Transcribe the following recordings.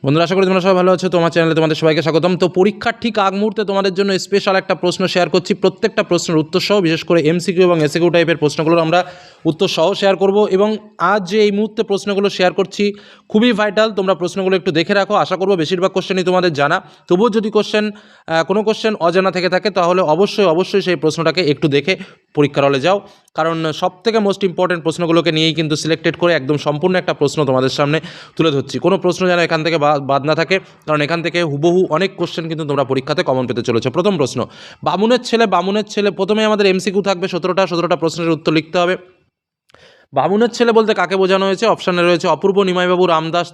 বন্ধুরা, আশা করি তোমরা সবাই ভালো আছো। তোমার চ্যানেলে তোমাদের সবাইকে স্বাগতম। তো পরীক্ষার ঠিক আগ মুহূর্তে তোমাদের জন্য স্পেশাল একটা প্রশ্ন শেয়ার করছি। প্রত্যেকটা প্রশ্নের উত্তর সহ, বিশেষ করে এমসিকিউ এবং এসএকিউ টাইপের প্রশ্নগুলোর আমরা উত্তর সহ শেয়ার করব। এবং আজ যে এই মুহূর্তে প্রশ্নগুলো শেয়ার করছি খুবই ভাইটাল, তোমরা প্রশ্নগুলো একটু দেখে রাখো। আশা করব বেশিরভাগ কোশ্চেনই তোমাদের জানা, তবুও যদি কোনো কোশ্চেন অজানা থেকে থাকে তাহলে অবশ্যই সেই প্রশ্নটাকে একটু দেখে পরীক্ষার হলে যাও, কারণ সবথেকে মোস্ট ইম্পর্টেন্ট প্রশ্নগুলোকে নিয়েই কিন্তু সিলেক্টেড করে একদম সম্পূর্ণ একটা প্রশ্ন তোমাদের সামনে তুলে ধরছি। কোনো প্রশ্ন যেন এখান থেকে বাদ না থাকে, কারণ এখান থেকে হুবহু অনেক কোশ্চেন কিন্তু তোমরা পরীক্ষাতে কমন পেতে চলেছো। প্রথম প্রশ্ন, বামুনের ছেলে। প্রথমে আমাদের এমসিকিউ থাকবে 17টা প্রশ্নের উত্তর লিখতে হবে। বামুনের ছেলে বলতে কাকে বোঝানো হয়েছে? অপশানে রয়েছে অপূর্ব, নিমাইবাবু, রামদাস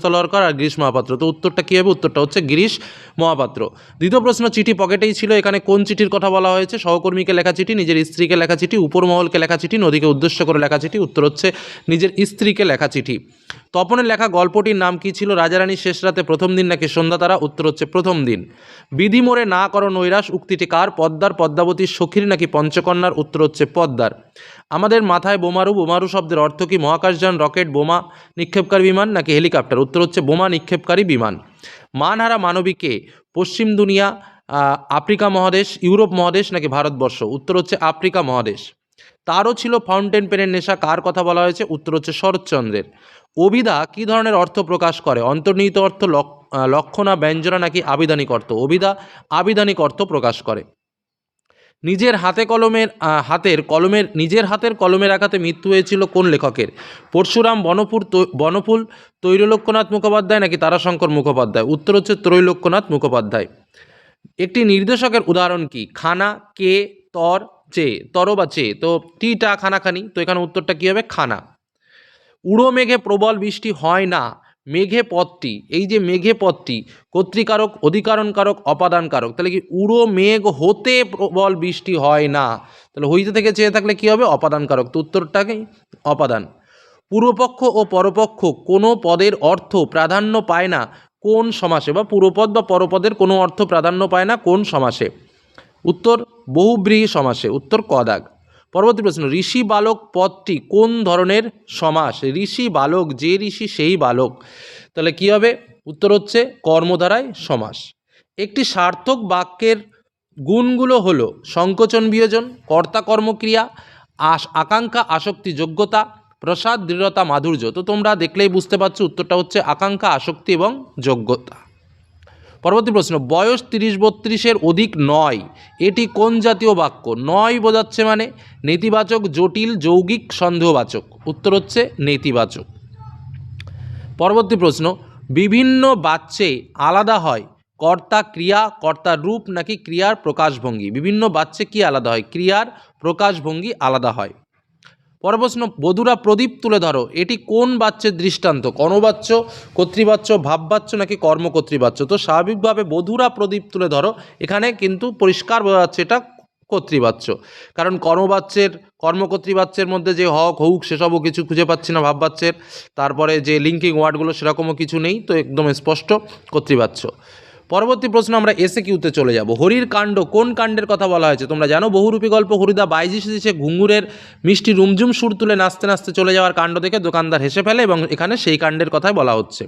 তলোয়ারকার আর গিরিশ মহাপাত্র। তো উত্তরটা কী হবে? উত্তরটা হচ্ছে গিরিশ মহাপাত্র। দ্বিতীয় প্রশ্ন, চিঠি পকেটেই ছিল। এখানে কোন চিঠির কথা বলা হয়েছে? সহকর্মীকে লেখা চিঠি, নিজের স্ত্রীকে লেখা চিঠি, উপরমহলকে লেখা চিঠি, নদীকে উদ্দেশ্য করে লেখা চিঠি। উত্তর হচ্ছে নিজের স্ত্রীকে লেখা চিঠি। তপনের লেখা গল্পটির নাম কী ছিল? রাজারানীর শেষ রাতে, প্রথম দিন নাকি সন্ধ্যা তারা? উত্তর হচ্ছে প্রথম দিন। বিধি মোড়ে না করো নৈরাশ উক্তিটি কার? পদ্মার, পদ্মাবতীর, সখীর নাকি পঞ্চকন্যার? উত্তর হচ্ছে পদ্মার। আমাদের মাথায় বোমারু শব্দের অর্থ কী? মহাকাশযান, রকেট, বোমা নিক্ষেপকারী বিমান নাকি হেলিকপ্টার? উত্তর হচ্ছে বোমা নিক্ষেপকারী বিমান। মানহারা মানবীকে? পশ্চিম দুনিয়া, আফ্রিকা মহাদেশ, ইউরোপ মহাদেশ নাকি ভারতবর্ষ? উত্তর হচ্ছে আফ্রিকা মহাদেশ। তারও ছিল ফাউন্টেন পেনের নেশা, কার কথা বলা হয়েছে? উত্তর হচ্ছে শরৎচন্দ্রের। অভিধা কী ধরনের অর্থ প্রকাশ করে? অন্তর্নিহিত অর্থ, লক্ষণা, ব্যঞ্জনা নাকি আবিধানিক অর্থ? অভিধা আবিধানিক অর্থ প্রকাশ করে। নিজের হাতের কলমের আঘাতে মৃত্যু হয়েছিল কোন লেখকের? পরশুরাম, বনফুল, তৈলক্যনাথ মুখোপাধ্যায় নাকি তারাশঙ্কর মুখোপাধ্যায়? উত্তর হচ্ছে ত্রৈলোক্যনাথ মুখোপাধ্যায়। একটি নির্দেশকের উদাহরণ কি? খানা, কে, তর বা চে। তো টিটা খানাখানি, তো এখানে উত্তরটা কী হবে? খানা। উড়ো মেঘে প্রবল বৃষ্টি হয় না। মেঘে পদটি, এই যে মেঘে পদটি কর্তৃকারক, অধিকরণকারক, অপাদানকারক। তাহলে কি উড়ো মেঘ হতে প্রবল বৃষ্টি হয় না, তাহলে হইতে থেকে চেয়ে থাকলে কি হবে? অপাদানকারক। তো উত্তরটাকে অপাদান। পূর্বপক্ষ ও পরপক্ষ কোনো পদের অর্থ প্রাধান্য পায় না কোন সমাসে? বা পূর্বপদ বা পরপদের কোনো অর্থ প্রাধান্য পায় না কোন সমাসে? উত্তর বহুব্রীহি সমাসে। উত্তর ক দাগ। পরবর্তী প্রশ্ন, ঋষি বালক পদটি কোন ধরনের সমাস? ঋষি বালক, যে ঋষি সেই বালক, তাহলে কি হবে? উত্তর হচ্ছে কর্মধারায় সমাস। একটি সার্থক বাক্যের গুণগুলো হলো সংকোচন, বিয়োজন, কর্তা, কর্মক্রিয়া, আকাঙ্ক্ষা, আসক্তি, যোগ্যতা, প্রসাদ, দৃঢ়তা, মাধুর্য। তো তোমরা দেখলেই বুঝতে পারছো উত্তরটা হচ্ছে আকাঙ্ক্ষা, আসক্তি এবং যোগ্যতা। পরবর্তী প্রশ্ন, বয়স 30-32-এর অধিক নয়, এটি কোন জাতীয় বাক্য? নয় বোঝাচ্ছে মানে নেতিবাচক, জটিল, যৌগিক, সন্দেহবাচক। উত্তর হচ্ছে নেতিবাচক। পরবর্তী প্রশ্ন, বিভিন্ন বাচ্যে আলাদা হয় কর্তা, ক্রিয়া, কর্তার রূপ নাকি ক্রিয়ার প্রকাশভঙ্গি? বিভিন্ন বাচ্যে কি আলাদা হয়? ক্রিয়ার প্রকাশভঙ্গি আলাদা হয়। পরপ্রশ্ন, বধূরা প্রদীপ তুলে ধরো, এটি কোন বাচ্যের দৃষ্টান্ত? কর্মবাচ্য, কর্তৃবাচ্য, ভাববাচ্য নাকি কর্মকর্তৃবাচ্য? তো স্বাভাবিকভাবে বধূরা প্রদীপ তুলে ধরো, এখানে কিন্তু পরিষ্কার বোঝা যাচ্ছে এটা কর্তৃবাচ্য, কারণ কর্মকর্তৃবাচ্যের মধ্যে যে হক হউক সেসবও কিছু খুঁজে পাচ্ছি না ভাববাচ্যের, তারপরে যে লিঙ্কিং ওয়ার্ডগুলো সেরকমও কিছু নেই, তো একদম স্পষ্ট কর্তৃবাচ্য। পরবর্তী প্রশ্ন, আমরা এসএকিউতে চলে যাব। হরির কাণ্ড কোন কাণ্ডের কথা বলা হয়েছে? তোমরা জানো বহুরূপী গল্প। হরিদা বাইজি সেজেছে ঘুঙুরের মিষ্টি রুমঝুম সুর তুলে নাচতে নাচতে চলে যাওয়ার কাণ্ড দেখে দোকানদার হেসে ফেলে, এবং এখানে সেই কাণ্ডের কথাই বলা হচ্ছে।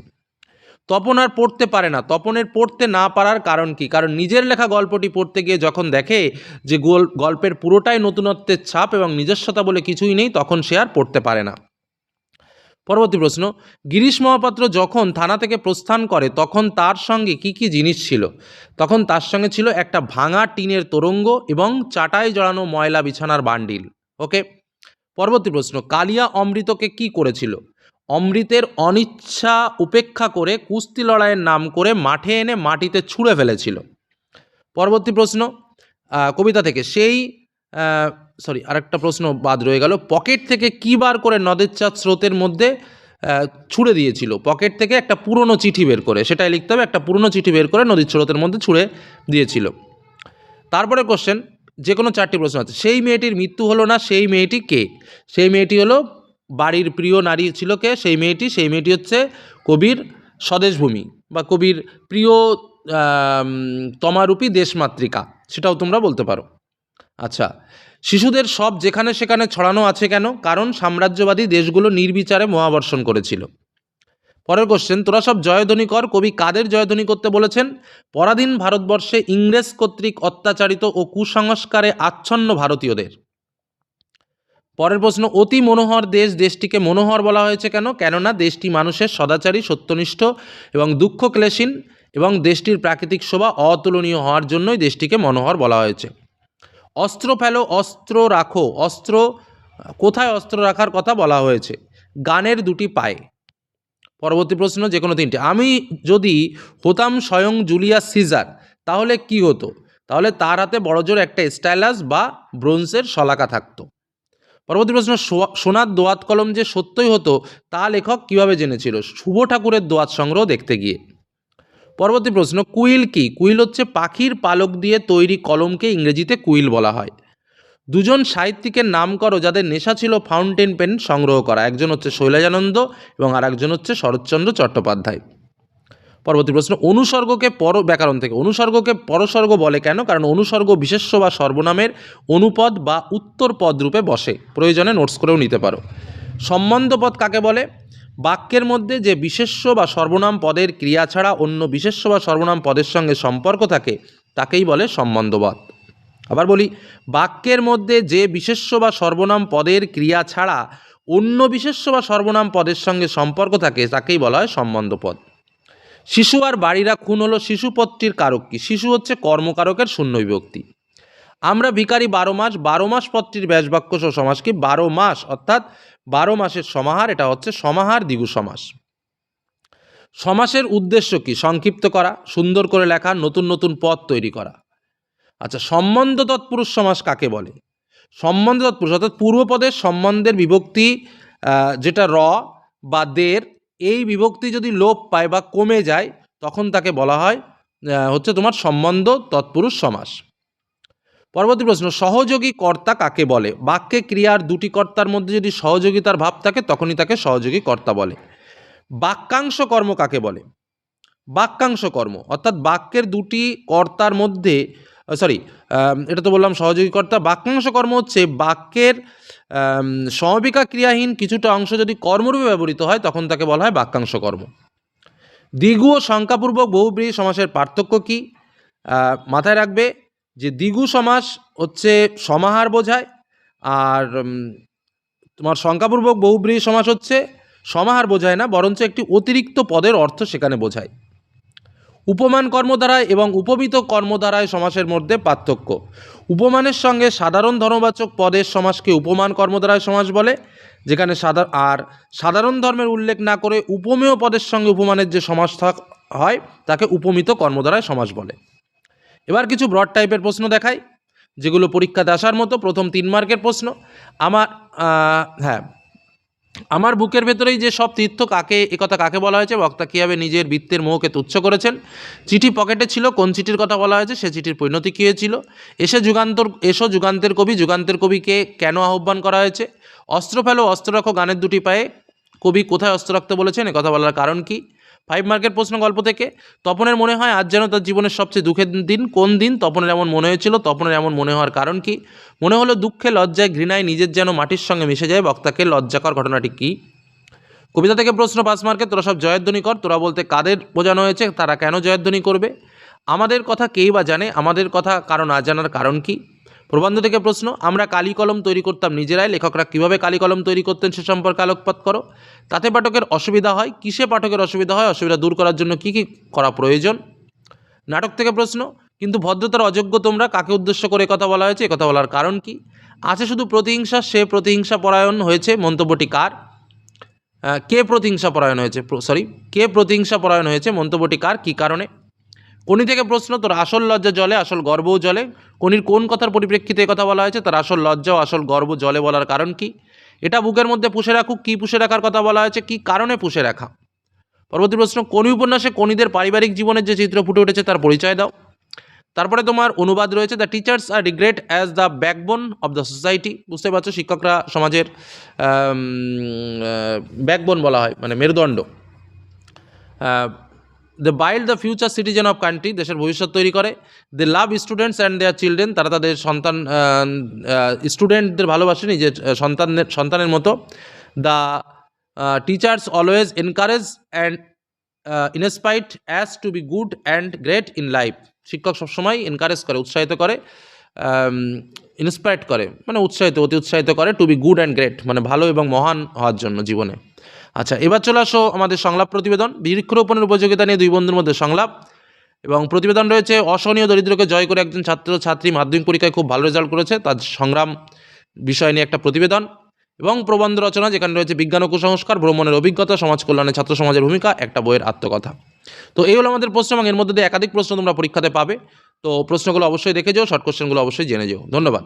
তপন আর পড়তে পারে না, তপনের পড়তে না পারার কারণ কি? কারণ নিজের লেখা গল্পটি পড়তে গিয়ে যখন দেখে যে গল্পের পুরোটাই নতুনত্বের ছাপ এবং নিজস্বতা বলে কিছুই নেই, তখন সে আর পড়তে পারে না। পরবর্তী প্রশ্ন, গিরিশ মহাপাত্র যখন থানা থেকে প্রস্থান করে তখন তার সঙ্গে কি কি জিনিস ছিল? তখন তার সঙ্গে ছিল একটা ভাঙা টিনের তোরঙ্গ এবং চাটাই জড়ানো ময়লা বিছানার বান্ডিল। ওকে। পরবর্তী প্রশ্ন, কালিয়া অমৃতকে কি করেছিল? অমৃতের অনিচ্ছা উপেক্ষা করে কুস্তি লড়াইয়ের নাম করে মাঠে এনে মাটিতে ছুঁড়ে ফেলেছিল। পরবর্তী প্রশ্ন, কবিতা থেকে আরেকটা প্রশ্ন বাদ রয়ে গেল। পকেট থেকে কী বার করে নদের চাঁদ স্রোতের মধ্যে ছুঁড়ে দিয়েছিল? পকেট থেকে একটা পুরনো চিঠি বের করে, সেটাই লিখতে হবে, একটা পুরনো চিঠি বের করে নদীর স্রোতের মধ্যে ছুঁড়ে দিয়েছিল। তারপরে কোশ্চেন, যে কোনো 4টি প্রশ্ন আছে। সেই মেয়েটির মৃত্যু হলো না, সেই মেয়েটি কে? সেই মেয়েটি হলো বাড়ির প্রিয় নারী ছিল কে? সেই মেয়েটি হচ্ছে কবির স্বদেশভূমি বা কবির প্রিয় তমারূপী দেশমাতৃকা, সেটাও তোমরা বলতে পারো। আচ্ছা, শিশুদের সব যেখানে সেখানে ছড়ানো আছে কেন? কারণ সাম্রাজ্যবাদী দেশগুলো নির্বিচারে মহাবর্ষণ করেছিল। পরের কোশ্চেন, তোরা সব জয়ধ্বনি কর কবি কাদের জয়ধ্বনি করতে বলেছেন? পরাধীন ভারতবর্ষে ইংরেজ কর্তৃক অত্যাচারিত ও কুসংস্কারে আচ্ছন্ন ভারতীয়দের। পরের প্রশ্ন, অতি মনোহর দেশ দেশটিকে মনোহর বলা হয়েছে কেন? কেননা দেশটি মানুষের সদাচারী, সত্যনিষ্ঠ এবং দুঃখ ক্লেশহীন এবং দেশটির প্রাকৃতিক শোভা অতুলনীয় হওয়ার জন্যই দেশটিকে মনোহর বলা হয়েছে। অস্ত্র ফেলো অস্ত্র রাখো, অস্ত্র কোথায় অস্ত্র রাখার কথা বলা হয়েছে? গানের দুটি পায়ে। পরবর্তী প্রশ্ন, যে কোনো তিনটে। আমি যদি হতাম স্বয়ং জুলিয়াস সিজার তাহলে কি হতো? তাহলে তার হাতে বড়জোর একটা স্টাইলাস বা ব্রোঞ্জের শলাকা থাকতো। পরবর্তী প্রশ্ন, সোনার দোয়াত কলম যে সত্যই হতো তা লেখক কিভাবে জেনেছিল? শুভ ঠাকুরের দোয়াত সংগ্রহ দেখতে গিয়ে। পরবর্তী প্রশ্ন, কুইল কি? কুইল হচ্ছে পাখির পালক দিয়ে তৈরি কলমকে ইংরেজিতে কুইল বলা হয়। দুজন সাহিত্যিকের নাম করো যাদের নেশা ছিল ফাউন্টেন পেন সংগ্রহ করা। একজন হচ্ছে শৈলজানন্দ এবং আর একজন হচ্ছে শরৎচন্দ্র চট্টোপাধ্যায়। পরবর্তী প্রশ্ন, অনুসর্গকে ব্যাকরণ থেকে অনুসর্গকে পরসর্গ বলে কেন? কারণ অনুসর্গ বিশেষ্য বা সর্বনামের অনুপদ বা উত্তর পদ রূপে বসে। প্রয়োজনে নোটস করেও নিতে পারো। সম্বন্ধপদ কাকে বলে? বাক্যের মধ্যে যে বিশেষ্য বা সর্বনাম পদের ক্রিয়া ছাড়া অন্য বিশেষ্য বা সর্বনাম পদের সঙ্গে সম্পর্ক থাকে তাকেই বলে সম্বন্ধপদ। আবার বলি, বাক্যের মধ্যে যে বিশেষ্য বা সর্বনাম পদের ক্রিয়া ছাড়া অন্য বিশেষ্য বা সর্বনাম পদের সঙ্গে সম্পর্ক থাকে তাকেই বলা হয় সম্বন্ধপদ। শিশু আর বাড়িরা খুন হলো শিশু পদটির কারক কি? শিশু হচ্ছে কর্মকারকের শূন্য বিভক্তি। আমরা ভিখারি 12 মাস, 12 মাস পদটির ব্যাসবাক্য সহ সমাস কি? 12 মাস অর্থাৎ 12 মাসের সমাহার, এটা হচ্ছে সমাহার দ্বিগু সমাস। সমাসের উদ্দেশ্য কি? সংক্ষিপ্ত করা, সুন্দর করে লেখা, নতুন নতুন পদ তৈরি করা। আচ্ছা, সম্বন্ধ তৎপুরুষ সমাস কাকে বলে? সম্বন্ধ তৎপুরুষ অর্থাৎ পূর্বপদের সম্বন্ধের বিভক্তি যেটা র বা দের, এই বিভক্তি যদি লোপ পায় বা কমে যায় তখন তাকে বলা হয় হচ্ছে তোমার সম্বন্ধ তৎপুরুষ সমাস। পরবর্তী প্রশ্ন, সহযোগী কর্তা কাকে বলে? বাক্যে ক্রিয়ার দুটি কর্তার মধ্যে যদি সহযোগিতার ভাব থাকে তখনই তাকে সহযোগী কর্তা বলে। বাক্যাংশ কর্ম কাকে বলে? বাক্যাংশ কর্ম অর্থাৎ বাক্যের দুটি কর্তার মধ্যে এটা তো বললাম সহযোগী কর্তা। বাক্যাংশ কর্ম হচ্ছে বাক্যের সমাপিকা ক্রিয়াহীন কিছুটা অংশ যদি কর্মরূপে ব্যবহৃত হয় তখন তাকে বলা হয় বাক্যাংশ কর্ম। দ্বিগু ও সংখ্যাপূর্বক বহুব্রীহি সমাসের পার্থক্য কি? মাথায় রাখবে যে দ্বিগু সমাস হচ্ছে সমাহার বোঝায়, আর তোমার সংখ্যাপূর্বক বহুব্রীহি সমাস হচ্ছে সমাহার বোঝায় না, বরঞ্চ একটি অতিরিক্ত পদের অর্থ সেখানে বোঝায়। উপমান কর্মধারায় এবং উপমিত কর্মধারায় সমাসের মধ্যে পার্থক্য। উপমানের সঙ্গে সাধারণ ধর্মবাচক পদের সমাসকে উপমান কর্মধারায় সমাস বলে, যেখানে সাধারণ ধর্মের উল্লেখ না করে উপমেয় পদের সঙ্গে উপমানের যে সমাস হয় তাকে উপমিত কর্মধারায় সমাস বলে। এবার কিছু ব্রড টাইপের প্রশ্ন দেখাই যেগুলো পরীক্ষাতে আসার মতো। প্রথম 3 মার্কের প্রশ্ন, আমার বুকের ভেতরেই যে সব তীর্থ একথা কাকে বলা হয়েছে? বক্তা কীভাবে নিজের বৃত্তের মোহকে তুচ্ছ করেছেন? চিঠি পকেটে ছিল, কোন চিঠির কথা বলা হয়েছে? সে চিঠির পরিণতি কী হয়েছিল? এসো যুগান্তের কবি, যুগান্তের কবিকে কেন আহ্বান করা হয়েছে? অস্ত্র ফেলো অস্ত্র রাখো গানের দুটি পায়ে, কবি কোথায় অস্ত্র রাখতে বলেছেন? কথা বলার কারণ কি? 5 মার্কের প্রশ্ন গল্প থেকে, তপনের মনে হয় আজ যেন তার জীবনের সবচেয়ে দুঃখের দিন। কোন দিন তপনের এমন মনে হয়েছিল? তপনের এমন মনে হওয়ার কারণ কি? মনে হলো দুঃখে লজ্জায় ঘৃণায় নিজের যেন মাটির সঙ্গে মিশে যায়। বক্তাকে লজ্জাকর ঘটনাটি কি? কবিতা থেকে প্রশ্ন 5 মার্কের, তোরা সব জয়ধ্বনি কর। তোরা বলতে কাদের বোঝানো হয়েছে? তারা কেন জয়ধ্বনি করবে? আমাদের কথা কেই বা জানে, আমাদের কথা কারো না জানার কারণ কি? প্রবন্ধ থেকে প্রশ্ন, আমরা কালি কলম তৈরি করতাম নিজেরাই, লেখকরা কীভাবে কালি কলম তৈরি করতেন সে সম্পর্কে আলোকপাত করো। তাতে পাঠকের অসুবিধা হয়, কিসে পাঠকের অসুবিধা হয়? অসুবিধা দূর করার জন্য কী কী করা প্রয়োজন? নাটক থেকে প্রশ্ন, কিন্তু ভদ্রতার অযোগ্য তোমরা, কাকে উদ্দেশ্য করে কথা বলা হয়েছে? কথা বলার কারণ কি? আছে শুধু প্রতিহিংসা, সে প্রতিহিংসা পরায়ণ হয়েছে, মন্তব্যটি কার? কে প্রতিহিংসা পরায়ণ হয়েছে, মন্তব্যটি কার? কী কারণে? কোনি থেকে প্রশ্ন, তোর আসল লজ্জা জলে আসল গর্বও জলে, কোনির কোন কথার পরিপ্রেক্ষিতে কথা বলা হয়েছে? তার আসল লজ্জা ও আসল গর্ব জলে বলার কারণ কি? এটা বুকের মধ্যে পুষে রাখুক, কী পুষে রাখার কথা বলা হয়েছে? কী কারণে পুষে রাখা? পরবর্তী প্রশ্ন, কোনি উপন্যাসে কোনিদের পারিবারিক জীবনের যে চিত্র ফুটে উঠেছে তার পরিচয় দাও। তারপরে তোমার অনুবাদ রয়েছে, the teachers are regret as the backbone of the society. বুঝতে পারছো, শিক্ষকরা সমাজের ব্যাকবোন বলা হয়, মানে মেরুদণ্ড। They build the future citizen of country, দেশের ভবিষ্যৎ তৈরি করে। They love students and their children, তারা তাদের স্টুডেন্টদের ভালোবাসে নিজের সন্তানের মতো। The teachers always encourage and inspire as to be good and great in life. শিক্ষক সবসময় এনকারেজ করে, উৎসাহিত করে, ইন্সপায়ার্ড করে মানে অতি উৎসাহিত করে to be good and great মানে ভালো এবং মহান হওয়ার জন্য জীবনে। আচ্ছা, এবার চলে আসো আমাদের সংলাপ প্রতিবেদন। বৃক্ষরোপণের উপযোগিতা নিয়ে দুই বন্ধুর মধ্যে সংলাপ। এবং প্রতিবেদন রয়েছে অসহনীয় দরিদ্রকে জয় করে একজন ছাত্রী মাধ্যমিক পরীক্ষায় খুব ভালো রেজাল্ট করেছে, তার সংগ্রাম বিষয় নিয়ে একটা প্রতিবেদন। এবং প্রবন্ধ রচনা, যেখানে রয়েছে বিজ্ঞান ও কুসংস্কার, ভ্রমণের অভিজ্ঞতা, সমাজ কল্যাণে ছাত্র সমাজের ভূমিকা, একটা বইয়ের আত্মকথা। তো এই হলো আমাদের প্রশ্ন, এবং এর মধ্যে দিয়ে একাধিক প্রশ্ন তোমরা পরীক্ষাতে পাবে। তো প্রশ্নগুলো অবশ্যই দেখে যাও, শর্ট কোশ্চেনগুলো অবশ্যই জেনে যাও। ধন্যবাদ।